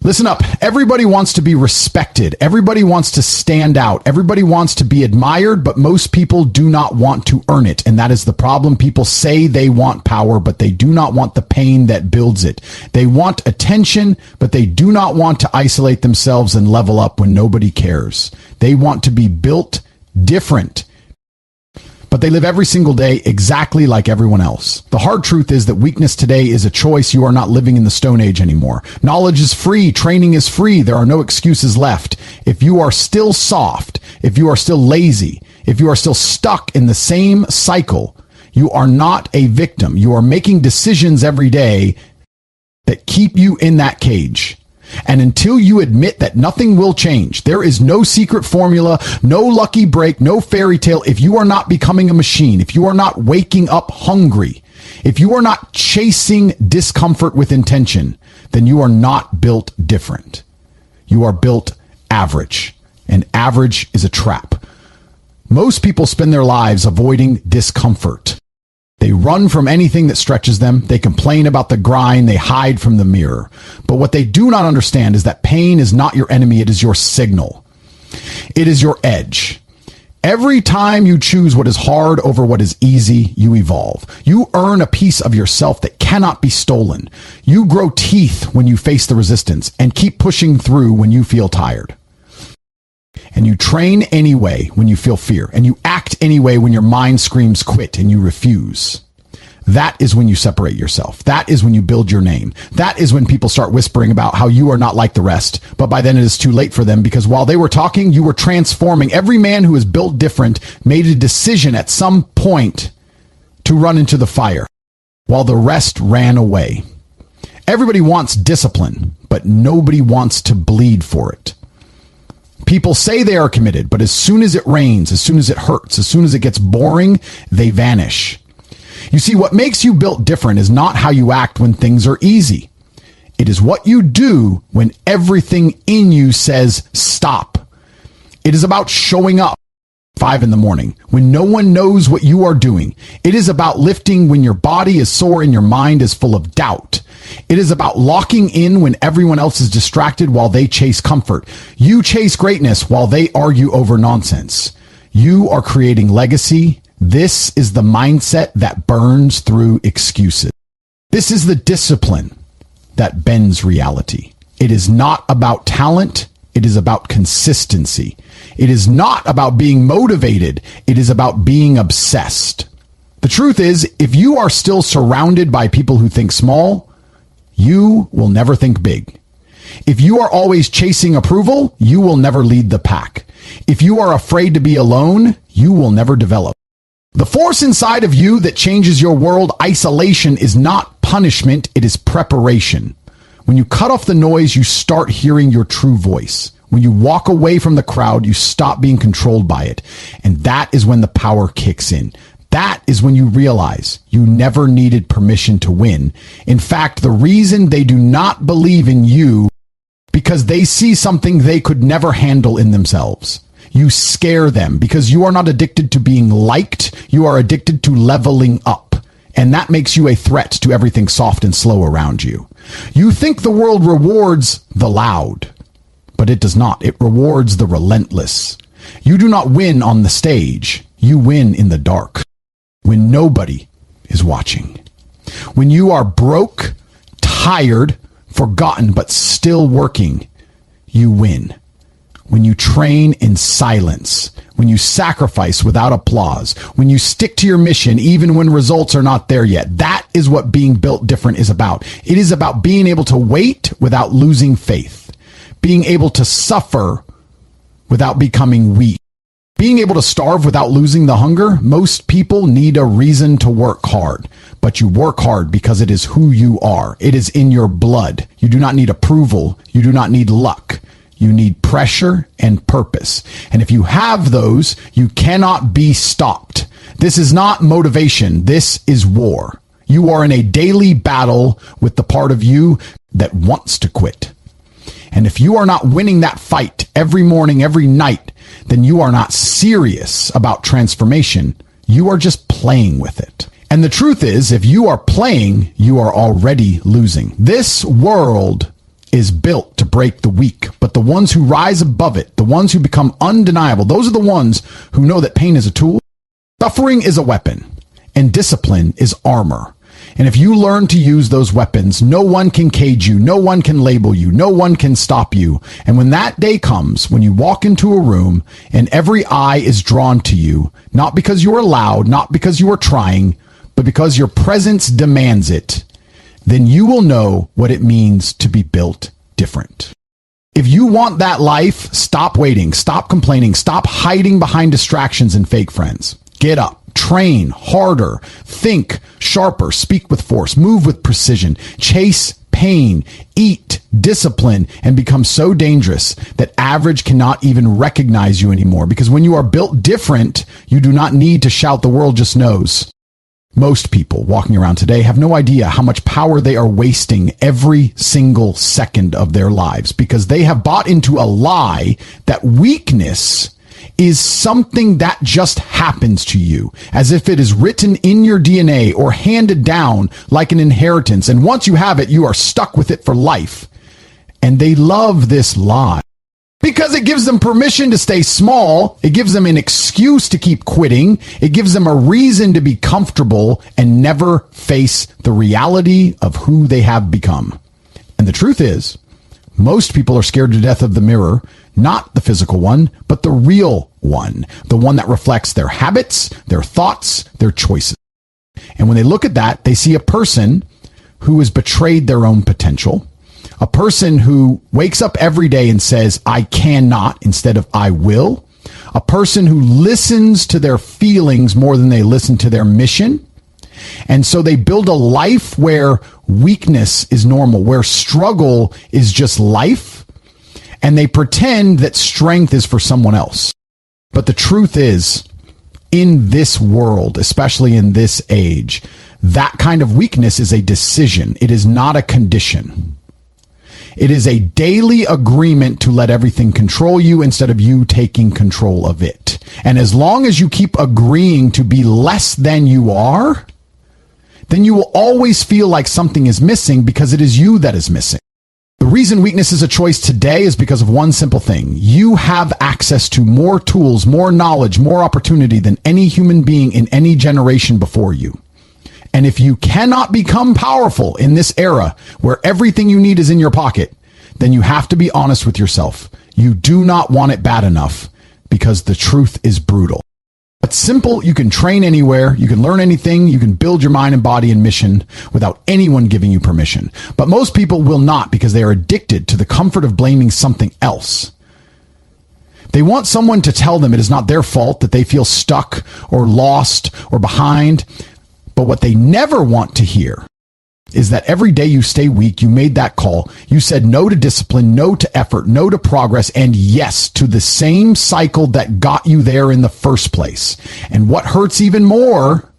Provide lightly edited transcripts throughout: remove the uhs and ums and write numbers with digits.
Listen up. Everybody wants to be respected. Everybody wants to stand out. Everybody wants to be admired, but most people do not want to earn it. And that is the problem. People say they want power, but they do not want the pain that builds it. They want attention, but they do not want to isolate themselves and level up when nobody cares. They want to be built different, but they live every single day exactly like everyone else. The hard truth is that weakness today is a choice. You are not living in the Stone Age anymore. Knowledge is free. Training is free. There are no excuses left. If you are still soft, if you are still lazy, if you are still stuck in the same cycle, you are not a victim. You are making decisions every day that keep you in that cage. And until you admit that nothing will change, there is no secret formula, no lucky break, no fairy tale. If you are not becoming a machine, if you are not waking up hungry, if you are not chasing discomfort with intention, then you are not built different. You are built average, and average is a trap. Most people spend their lives avoiding discomfort. They run from anything that stretches them. They complain about the grind. They hide from the mirror. But what they do not understand is that pain is not your enemy. It is your signal. It is your edge. Every time you choose what is hard over what is easy, you evolve. You earn a piece of yourself that cannot be stolen. You grow teeth when you face the resistance and keep pushing through when you feel tired. And you train anyway when you feel fear, and you act anyway when your mind screams quit and you refuse. That is when you separate yourself. That is when you build your name. That is when people start whispering about how you are not like the rest. But by then it is too late for them, because while they were talking, you were transforming. Every man who is built different made a decision at some point to run into the fire, while the rest ran away. Everybody wants discipline, but nobody wants to bleed for it. People say they are committed, but as soon as it rains, as soon as it hurts, as soon as it gets boring, they vanish. You see, what makes you built different is not how you act when things are easy. It is what you do when everything in you says stop. It is about showing up 5 a.m. when no one knows what you are doing. It is about lifting when your body is sore and your mind is full of doubt. It is about locking in when everyone else is distracted while they chase comfort. You chase greatness while they argue over nonsense. You are creating legacy. This is the mindset that burns through excuses. This is the discipline that bends reality. It is not about talent. It is about consistency. It is not about being motivated. It is about being obsessed. The truth is, if you are still surrounded by people who think small, you will never think big. If you are always chasing approval, you will never lead the pack. If you are afraid to be alone, you will never develop. The force inside of you that changes your world, isolation, is not punishment, it is preparation. When you cut off the noise, you start hearing your true voice. When you walk away from the crowd, you stop being controlled by it. And that is when the power kicks in. That is when you realize you never needed permission to win. In fact, the reason they do not believe in you because they see something they could never handle in themselves. You scare them because you are not addicted to being liked. You are addicted to leveling up. And that makes you a threat to everything soft and slow around you. You think the world rewards the loud, but it does not. It rewards the relentless. You do not win on the stage. You win in the dark, when nobody is watching. When you are broke, tired, forgotten, but still working, you win. When you train in silence, when you sacrifice without applause, when you stick to your mission even when results are not there yet, that is what being built different is about. It is about being able to wait without losing faith, being able to suffer without becoming weak, being able to starve without losing the hunger. Most people need a reason to work hard, but you work hard because it is who you are. It is in your blood. You do not need approval. You do not need luck. You need pressure and purpose. And if you have those, you cannot be stopped. This is not motivation. This is war. You are in a daily battle with the part of you that wants to quit. And if you are not winning that fight every morning, every night, then you are not serious about transformation. You are just playing with it. And the truth is, if you are playing, you are already losing. This world is built to break the weak, but the ones who rise above it, the ones who become undeniable, those are the ones who know that pain is a tool, suffering is a weapon, and discipline is armor. And if you learn to use those weapons, no one can cage you, no one can label you, no one can stop you. And when that day comes, when you walk into a room and every eye is drawn to you, not because you are loud, not because you are trying, but because your presence demands it, then you will know what it means to be built different. If you want that life, stop waiting, stop complaining, stop hiding behind distractions and fake friends. Get up. Train harder, think sharper, speak with force, move with precision, chase pain, eat, discipline, and become so dangerous that average cannot even recognize you anymore. Because when you are built different, you do not need to shout, the world just knows. Most people walking around today have no idea how much power they are wasting every single second of their lives because they have bought into a lie that weakness is something that just happens to you, as if it is written in your DNA or handed down like an inheritance. And once you have it, you are stuck with it for life. And they love this lie because it gives them permission to stay small. It gives them an excuse to keep quitting. It gives them a reason to be comfortable and never face the reality of who they have become. And the truth is, most people are scared to death of the mirror, not the physical one, but the real one, the one that reflects their habits, their thoughts, their choices. And when they look at that, they see a person who has betrayed their own potential, a person who wakes up every day and says, I cannot instead of I will, a person who listens to their feelings more than they listen to their mission. And so they build a life where weakness is normal, where struggle is just life, and they pretend that strength is for someone else. But the truth is, in this world, especially in this age, that kind of weakness is a decision. It is not a condition. It is a daily agreement to let everything control you instead of you taking control of it. And as long as you keep agreeing to be less than you are, then you will always feel like something is missing because it is you that is missing. The reason weakness is a choice today is because of one simple thing. You have access to more tools, more knowledge, more opportunity than any human being in any generation before you. And if you cannot become powerful in this era where everything you need is in your pocket, then you have to be honest with yourself. You do not want it bad enough because the truth is brutal. It's simple. You can train anywhere. You can learn anything. You can build your mind and body and mission without anyone giving you permission. But most people will not because they are addicted to the comfort of blaming something else. They want someone to tell them it is not their fault that they feel stuck or lost or behind. But what they never want to hear is that every day you stay weak, you made that call. You said no to discipline, no to effort, no to progress, and yes to the same cycle that got you there in the first place. And what hurts even more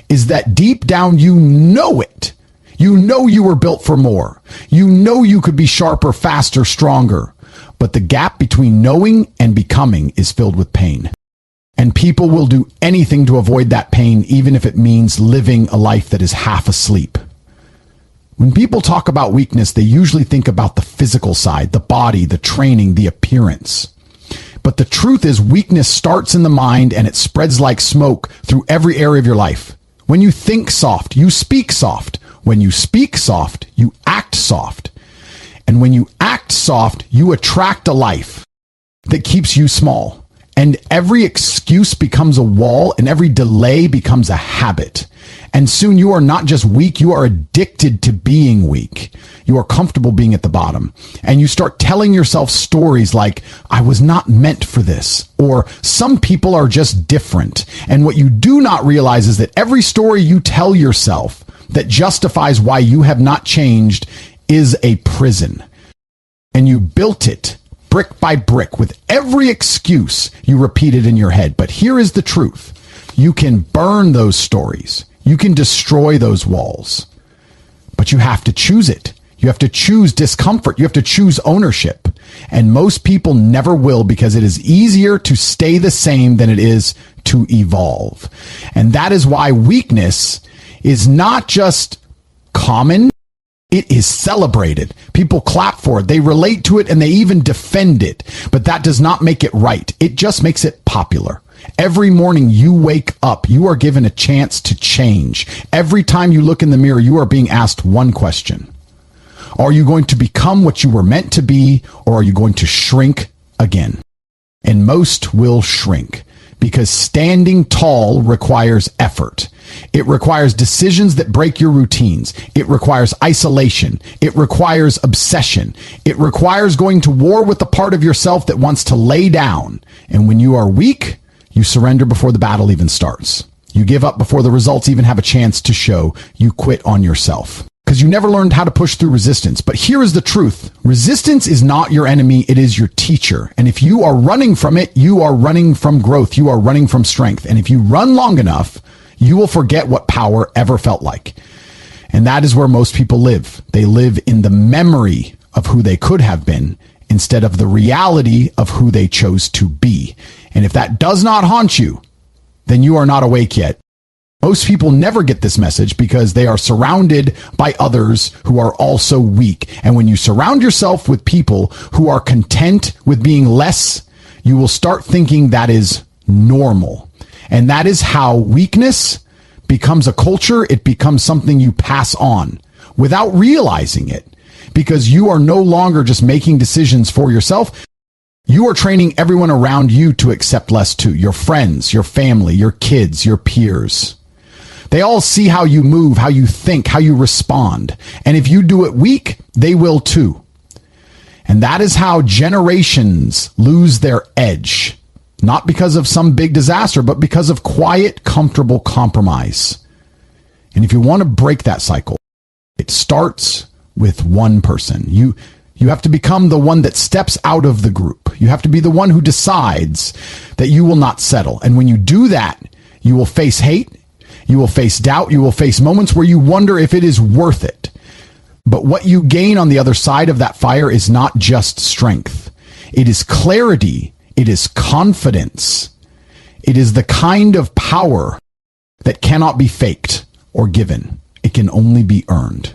is that deep down you know it. You know you were built for more. You know you could be sharper, faster, stronger. But the gap between knowing and becoming is filled with pain. And people will do anything to avoid that pain, even if it means living a life that is half asleep. When people talk about weakness, they usually think about the physical side, the body, the training, the appearance. But the truth is weakness starts in the mind and it spreads like smoke through every area of your life. When you think soft, you speak soft. When you speak soft, you act soft. And when you act soft, you attract a life that keeps you small. And every excuse becomes a wall and every delay becomes a habit. And soon you are not just weak, you are addicted to being weak. You are comfortable being at the bottom. And you start telling yourself stories like, I was not meant for this, or some people are just different. And what you do not realize is that every story you tell yourself that justifies why you have not changed is a prison. And you built it brick by brick with every excuse you repeated in your head. But here is the truth. You can burn those stories. You can destroy those walls, but you have to choose it. You have to choose discomfort. You have to choose ownership. And most people never will because it is easier to stay the same than it is to evolve. And that is why weakness is not just common. It is celebrated. People clap for it. They relate to it and they even defend it. But that does not make it right. It just makes it popular. Every morning you wake up, you are given a chance to change. Every time you look in the mirror, you are being asked one question. Are you going to become what you were meant to be, or are you going to shrink again? And most will shrink, because standing tall requires effort. It requires decisions that break your routines. It requires isolation. It requires obsession. It requires going to war with the part of yourself that wants to lay down. And when you are weak, you surrender before the battle even starts. You give up before the results even have a chance to show. You quit on yourself. Because you never learned how to push through resistance. But here is the truth. Resistance is not your enemy. It is your teacher. And if you are running from it, you are running from growth. You are running from strength. And if you run long enough, you will forget what power ever felt like. And that is where most people live. They live in the memory of who they could have been instead of the reality of who they chose to be. And if that does not haunt you, then you are not awake yet. Most people never get this message because they are surrounded by others who are also weak. And when you surround yourself with people who are content with being less, you will start thinking that is normal. And that is how weakness becomes a culture. It becomes something you pass on without realizing it, because you are no longer just making decisions for yourself. You are training everyone around you to accept less too. Your friends, your family, your kids, your peers. They all see how you move, how you think, how you respond. And if you do it weak, they will too. And that is how generations lose their edge. Not because of some big disaster, but because of quiet, comfortable compromise. And if you want to break that cycle, it starts with one person. You have to become the one that steps out of the group. You have to be the one who decides that you will not settle. And when you do that, you will face hate. You will face doubt. You will face moments where you wonder if it is worth it. But what you gain on the other side of that fire is not just strength. It is clarity. It is confidence. It is the kind of power that cannot be faked or given. It can only be earned.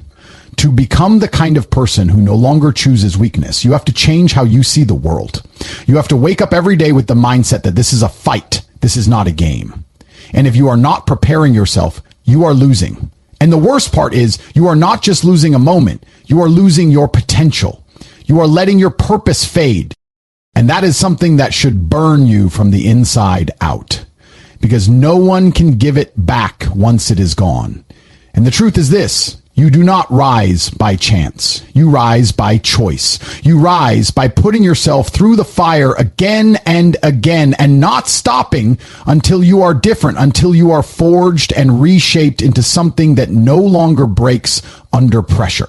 To become the kind of person who no longer chooses weakness, you have to change how you see the world. You have to wake up every day with the mindset that this is a fight. This is not a game. And if you are not preparing yourself, you are losing. And the worst part is you are not just losing a moment. You are losing your potential. You are letting your purpose fade. And that is something that should burn you from the inside out, because no one can give it back once it is gone. And the truth is this. You do not rise by chance. You rise by choice. You rise by putting yourself through the fire again and again and not stopping until you are different, until you are forged and reshaped into something that no longer breaks under pressure.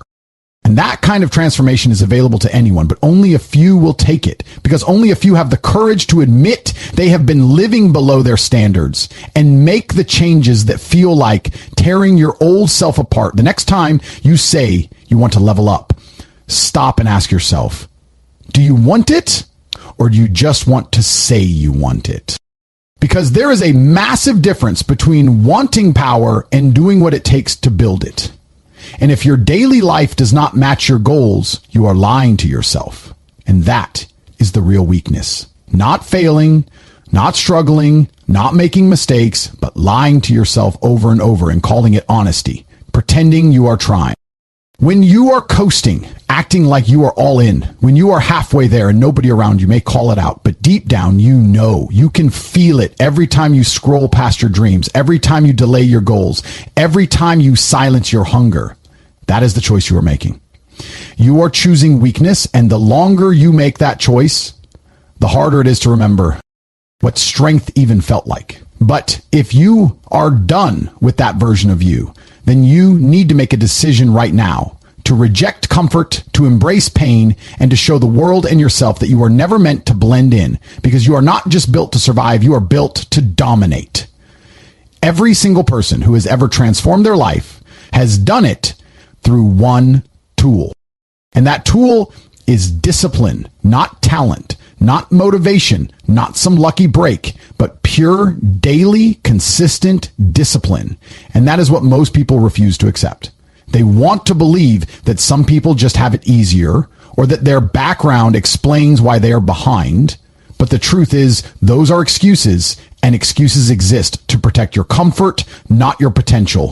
And that kind of transformation is available to anyone, but only a few will take it, because only a few have the courage to admit they have been living below their standards and make the changes that feel like tearing your old self apart. The next time you say you want to level up, stop and ask yourself, do you want it, or do you just want to say you want it? Because there is a massive difference between wanting power and doing what it takes to build it. And if your daily life does not match your goals, you are lying to yourself. And that is the real weakness. Not failing, not struggling, not making mistakes, but lying to yourself over and over and calling it honesty, pretending you are trying. When you are coasting, acting like you are all in, when you are halfway there and nobody around you may call it out, but deep down you know, you can feel it every time you scroll past your dreams, every time you delay your goals, every time you silence your hunger. That is the choice you are making. You are choosing weakness, and the longer you make that choice, the harder it is to remember what strength even felt like. But if you are done with that version of you, then you need to make a decision right now to reject comfort, to embrace pain, and to show the world and yourself that you are never meant to blend in, because you are not just built to survive, you are built to dominate. Every single person who has ever transformed their life has done it through one tool. And that tool is discipline, not talent, not motivation, not some lucky break, but pure, daily, consistent discipline. And that is what most people refuse to accept. They want to believe that some people just have it easier or that their background explains why they are behind. But the truth is, those are excuses, and excuses exist to protect your comfort, not your potential.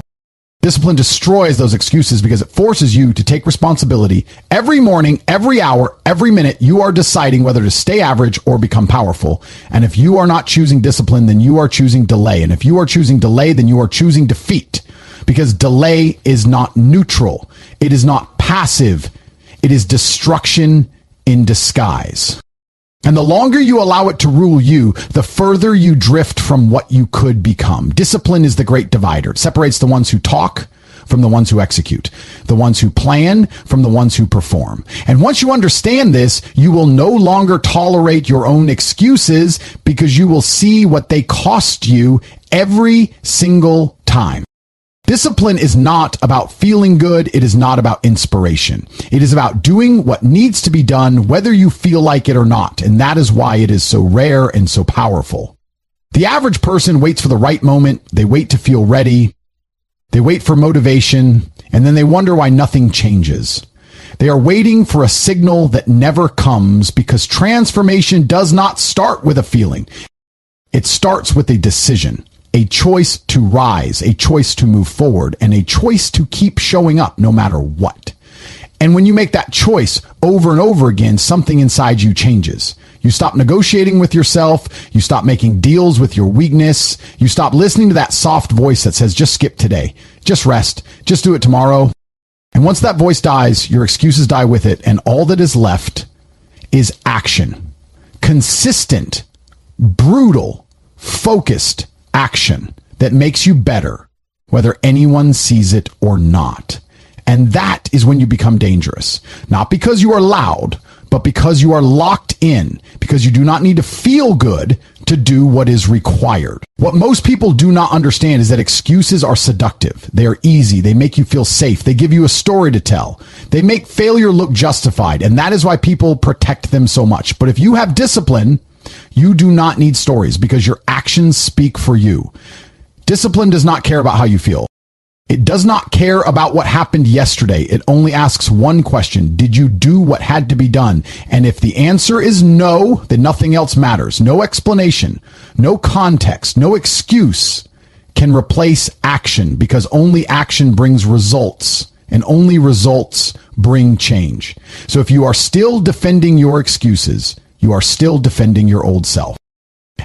Discipline destroys those excuses because it forces you to take responsibility. Every morning, every hour, every minute, you are deciding whether to stay average or become powerful. And if you are not choosing discipline, then you are choosing delay. And if you are choosing delay, then you are choosing defeat. Because delay is not neutral. It is not passive. It is destruction in disguise. And the longer you allow it to rule you, the further you drift from what you could become. Discipline is the great divider. It separates the ones who talk from the ones who execute, the ones who plan from the ones who perform. And once you understand this, you will no longer tolerate your own excuses because you will see what they cost you every single time. Discipline is not about feeling good. It is not about inspiration. It is about doing what needs to be done, whether you feel like it or not. And that is why it is so rare and so powerful. The average person waits for the right moment. They wait to feel ready. They wait for motivation, and then they wonder why nothing changes. They are waiting for a signal that never comes because transformation does not start with a feeling. It starts with a decision. A choice to rise, a choice to move forward, and a choice to keep showing up no matter what. And when you make that choice over and over again, something inside you changes. You stop negotiating with yourself. You stop making deals with your weakness. You stop listening to that soft voice that says, just skip today. Just rest. Just do it tomorrow. And once that voice dies, your excuses die with it. And all that is left is action. Consistent, brutal, focused action that makes you better, whether anyone sees it or not. And that is when you become dangerous. Not because you are loud, but because you are locked in, because you do not need to feel good to do what is required. What most people do not understand is that excuses are seductive. They are easy. They make you feel safe. They give you a story to tell. They make failure look justified. And that is why people protect them so much. But if you have discipline, you do not need stories because your actions speak for you. Discipline does not care about how you feel. It does not care about what happened yesterday. It only asks one question. Did you do what had to be done? And if the answer is no, then nothing else matters. No explanation, no context, no excuse can replace action because only action brings results and only results bring change. So if you are still defending your excuses, you are still defending your old self.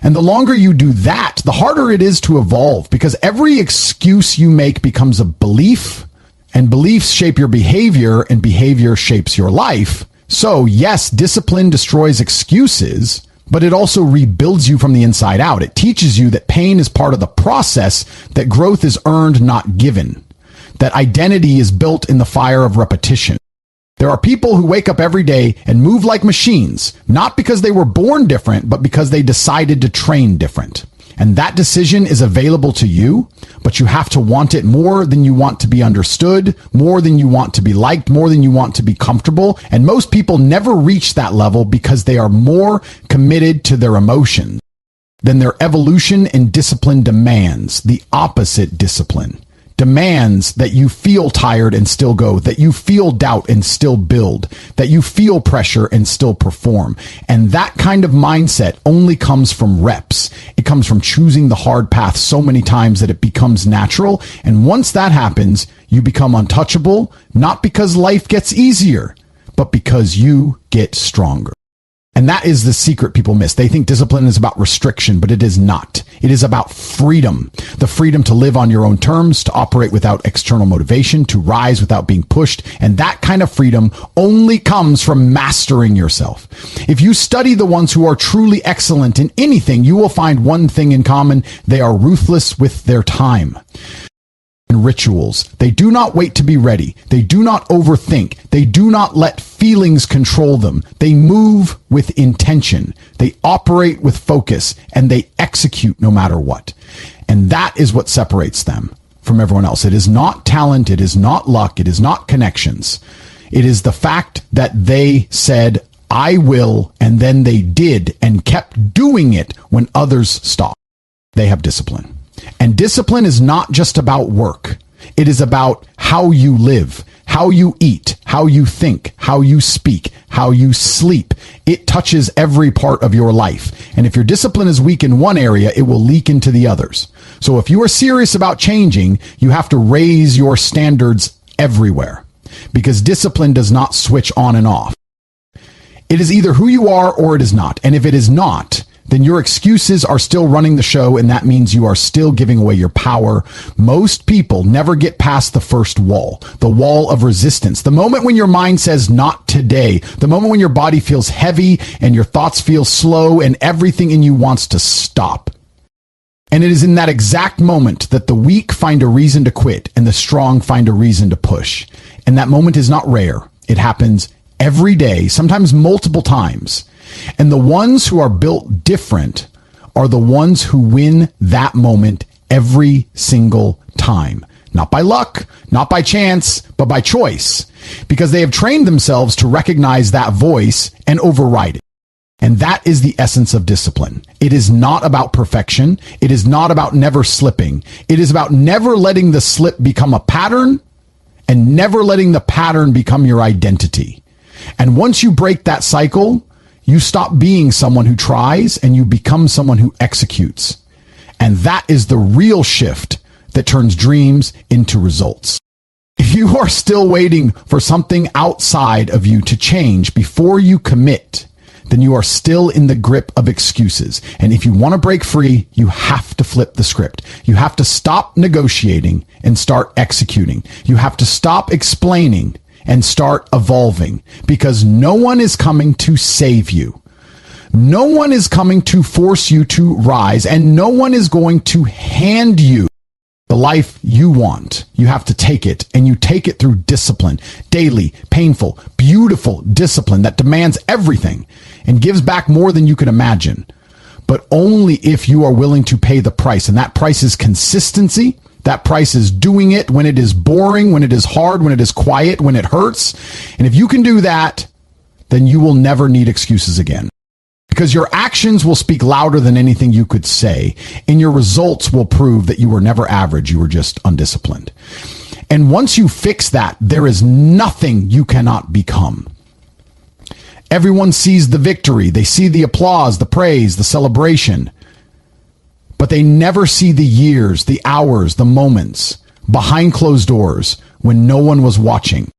And the longer you do that, the harder it is to evolve because every excuse you make becomes a belief, and beliefs shape your behavior, and behavior shapes your life. So yes, discipline destroys excuses, but it also rebuilds you from the inside out. It teaches you that pain is part of the process, that growth is earned, not given, that identity is built in the fire of repetition. There are people who wake up every day and move like machines, not because they were born different, but because they decided to train different. And that decision is available to you, but you have to want it more than you want to be understood, more than you want to be liked, more than you want to be comfortable. And most people never reach that level because they are more committed to their emotions than their evolution and discipline demands. The opposite discipline demands that you feel tired and still go, that you feel doubt and still build, that you feel pressure and still perform. And that kind of mindset only comes from reps. It comes from choosing the hard path so many times that it becomes natural. And once that happens, you become untouchable, not because life gets easier, but because you get stronger. And that is the secret people miss. They think discipline is about restriction, but it is not. It is about freedom. The freedom to live on your own terms, to operate without external motivation, to rise without being pushed. And that kind of freedom only comes from mastering yourself. If you study the ones who are truly excellent in anything, you will find one thing in common. They are ruthless with their time. Rituals. They do not wait to be ready. They do not overthink. They do not let feelings control them. They move with intention. They operate with focus, and they execute no matter what. And that is what separates them from everyone else. It is not talent. It is not luck. It is not connections. It is the fact that they said, I will, and then they did and kept doing it when others stopped. They have discipline. And discipline is not just about work. It is about how you live, how you eat, how you think, how you speak, how you sleep. It touches every part of your life. And if your discipline is weak in one area, it will leak into the others. So if you are serious about changing, you have to raise your standards everywhere, because discipline does not switch on and off. It is either who you are or it is not. And if it is not, then your excuses are still running the show, and that means you are still giving away your power. Most people never get past the first wall, the wall of resistance. The moment when your mind says not today, the moment when your body feels heavy and your thoughts feel slow and everything in you wants to stop. And it is in that exact moment that the weak find a reason to quit and the strong find a reason to push. And that moment is not rare. It happens every day, sometimes multiple times. And the ones who are built different are the ones who win that moment every single time. Not by luck, not by chance, but by choice. Because they have trained themselves to recognize that voice and override it. And that is the essence of discipline. It is not about perfection. It is not about never slipping. It is about never letting the slip become a pattern and never letting the pattern become your identity. And once you break that cycle, you stop being someone who tries and you become someone who executes. And that is the real shift that turns dreams into results. If you are still waiting for something outside of you to change before you commit, then you are still in the grip of excuses. And if you want to break free, you have to flip the script. You have to stop negotiating and start executing. You have to stop explaining and start evolving, because no one is coming to save you. No one is coming to force you to rise, and no one is going to hand you the life you want. You have to take it, and you take it through discipline, daily, painful, beautiful discipline that demands everything and gives back more than you can imagine, but only if you are willing to pay the price. And that price is consistency. That price is doing it when it is boring, when it is hard, when it is quiet, when it hurts. And if you can do that, then you will never need excuses again. Because your actions will speak louder than anything you could say, and your results will prove that you were never average, you were just undisciplined. And once you fix that, there is nothing you cannot become. Everyone sees the victory. They see the applause, the praise, the celebration. But they never see the years, the hours, the moments behind closed doors when no one was watching,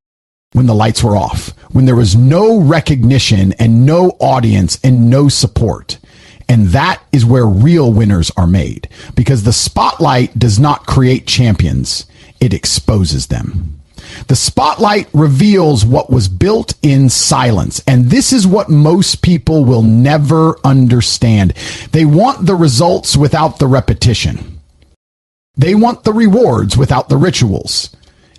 when the lights were off, when there was no recognition and no audience and no support. And that is where real winners are made, because the spotlight does not create champions. It exposes them. The spotlight reveals what was built in silence. And this is what most people will never understand. They want the results without the repetition. They want the rewards without the rituals.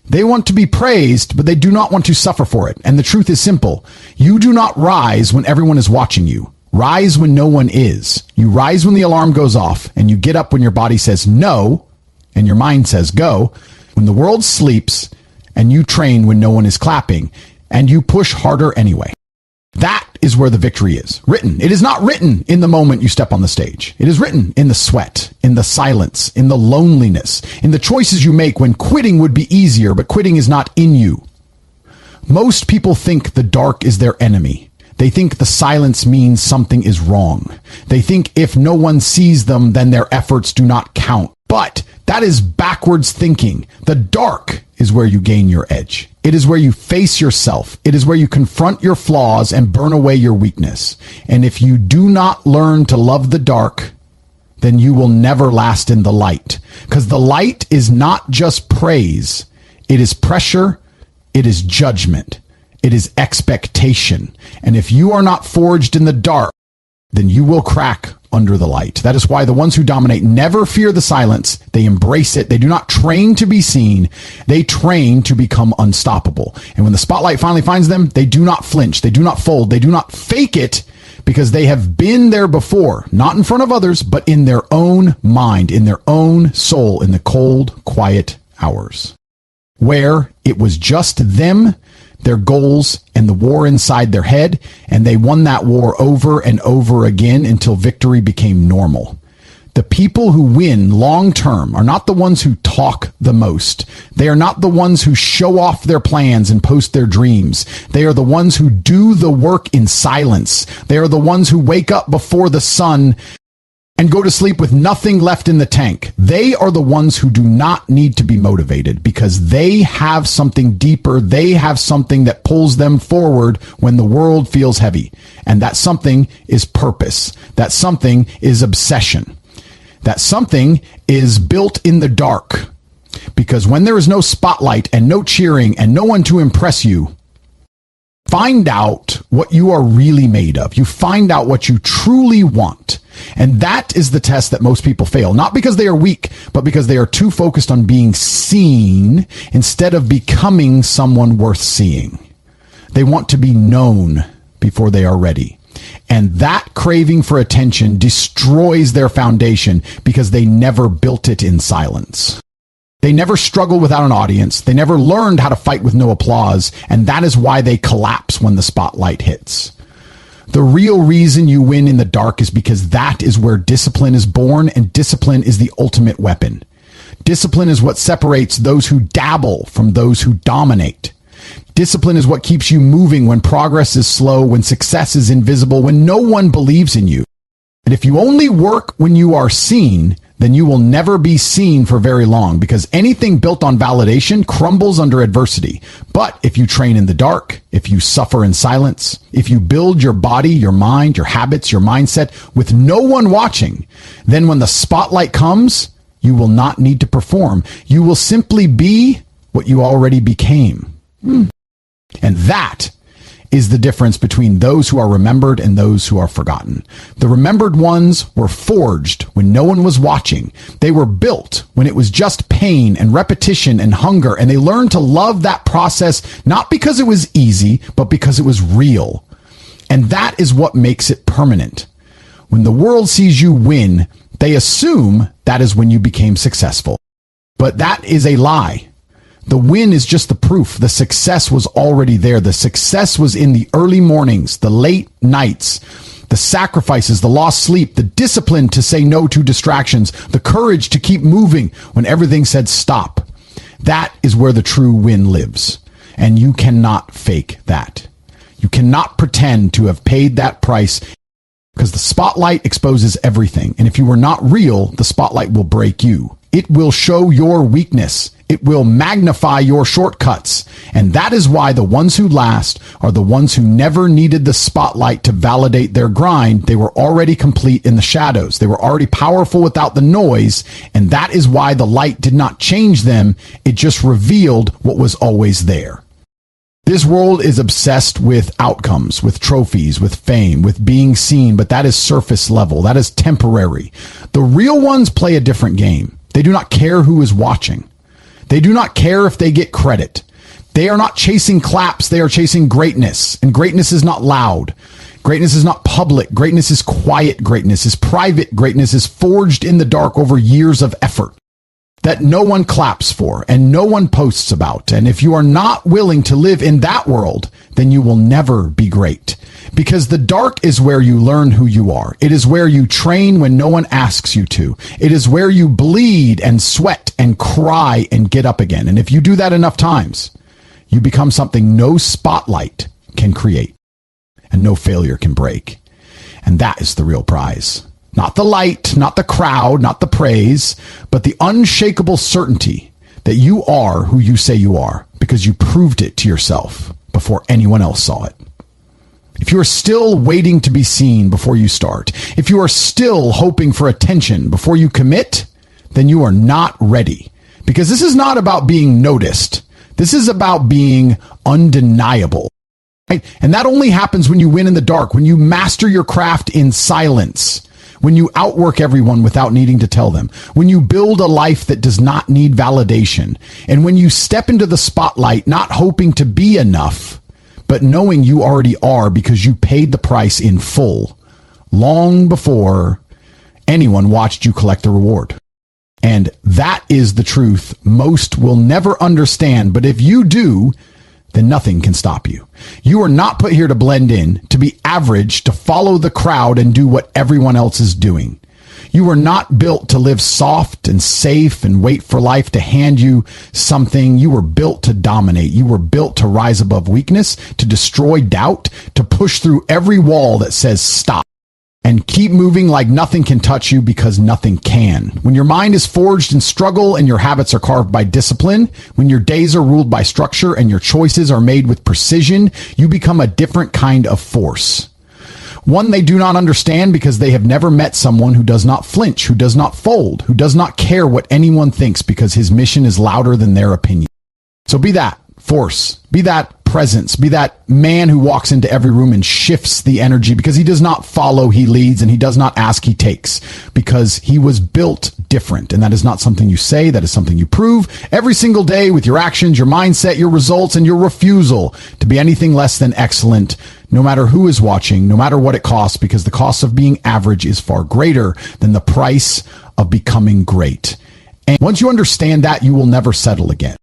They want to be praised, but they do not want to suffer for it. And the truth is simple. You do not rise when everyone is watching you. Rise when no one is. You rise when the alarm goes off, and you get up when your body says no, and your mind says go. When the world sleeps, and you train when no one is clapping, and you push harder anyway. That is where the victory is written. It is not written in the moment you step on the stage. It is written in the sweat, in the silence, in the loneliness, in the choices you make when quitting would be easier, but quitting is not in you. Most people think the dark is their enemy. They think the silence means something is wrong. They think if no one sees them, then their efforts do not count. But that is backwards thinking. The dark is where you gain your edge. It is where you face yourself. It is where you confront your flaws and burn away your weakness. And if you do not learn to love the dark, then you will never last in the light. Because the light is not just praise. It is pressure. It is judgment. It is expectation. And if you are not forged in the dark, then you will crack under the light. That is why the ones who dominate never fear the silence. They embrace it. They do not train to be seen. They train to become unstoppable. And when the spotlight finally finds them, they do not flinch. They do not fold. They do not fake it, because they have been there before, not in front of others, but in their own mind, in their own soul, in the cold, quiet hours, where it was just them, their goals, and the war inside their head, and they won that war over and over again until victory became normal. The people who win long term are not the ones who talk the most. They are not the ones who show off their plans and post their dreams. They are the ones who do the work in silence. They are the ones who wake up before the sun and go to sleep with nothing left in the tank. They are the ones who do not need to be motivated because they have something deeper. They have something that pulls them forward when the world feels heavy. And that something is purpose. That something is obsession. That something is built in the dark. Because when there is no spotlight and no cheering and no one to impress you, find out what you are really made of. You find out what you truly want. And that is the test that most people fail. Not because they are weak, but because they are too focused on being seen instead of becoming someone worth seeing. They want to be known before they are ready. And that craving for attention destroys their foundation because they never built it in silence. They never struggled without an audience. They never learned how to fight with no applause. And that is why they collapse when the spotlight hits. The real reason you win in the dark is because that is where discipline is born, and discipline is the ultimate weapon. Discipline is what separates those who dabble from those who dominate. Discipline is what keeps you moving when progress is slow, when success is invisible, when no one believes in you. And if you only work when you are seen, then you will never be seen for very long, because anything built on validation crumbles under adversity. But if you train in the dark, if you suffer in silence, if you build your body, your mind, your habits, your mindset with no one watching, then when the spotlight comes, you will not need to perform. You will simply be what you already became. And that is the difference between those who are remembered and those who are forgotten. The remembered ones were forged when no one was watching. They were built when it was just pain and repetition and hunger, and they learned to love that process, not because it was easy, but because it was real. And that is what makes it permanent. When the world sees you win, they assume that is when you became successful. But that is a lie. The win is just the proof. The success was already there. The success was in the early mornings, the late nights, the sacrifices, the lost sleep, the discipline to say no to distractions, the courage to keep moving when everything said stop. That is where the true win lives. And you cannot fake that. You cannot pretend to have paid that price, because the spotlight exposes everything. And if you are not real, the spotlight will break you. It will show your weakness. It will magnify your shortcuts. And that is why the ones who last are the ones who never needed the spotlight to validate their grind. They were already complete in the shadows. They were already powerful without the noise. And that is why the light did not change them. It just revealed what was always there. This world is obsessed with outcomes, with trophies, with fame, with being seen, but that is surface level. That is temporary. The real ones play a different game. They do not care who is watching. They do not care if they get credit. They are not chasing claps. They are chasing greatness. And greatness is not loud. Greatness is not public. Greatness is quiet. Greatness is private. Greatness is forged in the dark over years of effort that no one claps for and no one posts about. And if you are not willing to live in that world, then you will never be great. Because the dark is where you learn who you are. It is where you train when no one asks you to. It is where you bleed and sweat and cry and get up again. And if you do that enough times, you become something no spotlight can create and no failure can break. And that is the real prize. Not the light, not the crowd, not the praise, but the unshakable certainty that you are who you say you are, because you proved it to yourself before anyone else saw it. If you are still waiting to be seen before you start, if you are still hoping for attention before you commit, then you are not ready. Because this is not about being noticed. This is about being undeniable. Right? And that only happens when you win in the dark, when you master your craft in silence, when you outwork everyone without needing to tell them, when you build a life that does not need validation, and when you step into the spotlight not hoping to be enough, but knowing you already are because you paid the price in full, long before anyone watched you collect the reward. And that is the truth most will never understand, but if you do, then nothing can stop you. You are not put here to blend in, to be average, to follow the crowd and do what everyone else is doing. You were not built to live soft and safe and wait for life to hand you something. You were built to dominate. You were built to rise above weakness, to destroy doubt, to push through every wall that says stop, and keep moving like nothing can touch you because nothing can. When your mind is forged in struggle and your habits are carved by discipline, when your days are ruled by structure and your choices are made with precision, you become a different kind of force. One they do not understand because they have never met someone who does not flinch, who does not fold, who does not care what anyone thinks because his mission is louder than their opinion. So be that force, be that presence, be that man who walks into every room and shifts the energy because he does not follow, he leads, and he does not ask, he takes, because he was built different. And that is not something you say, that is something you prove every single day with your actions, your mindset, your results, and your refusal to be anything less than excellent, no matter who is watching, no matter what it costs, because the cost of being average is far greater than the price of becoming great. And once you understand that, you will never settle again.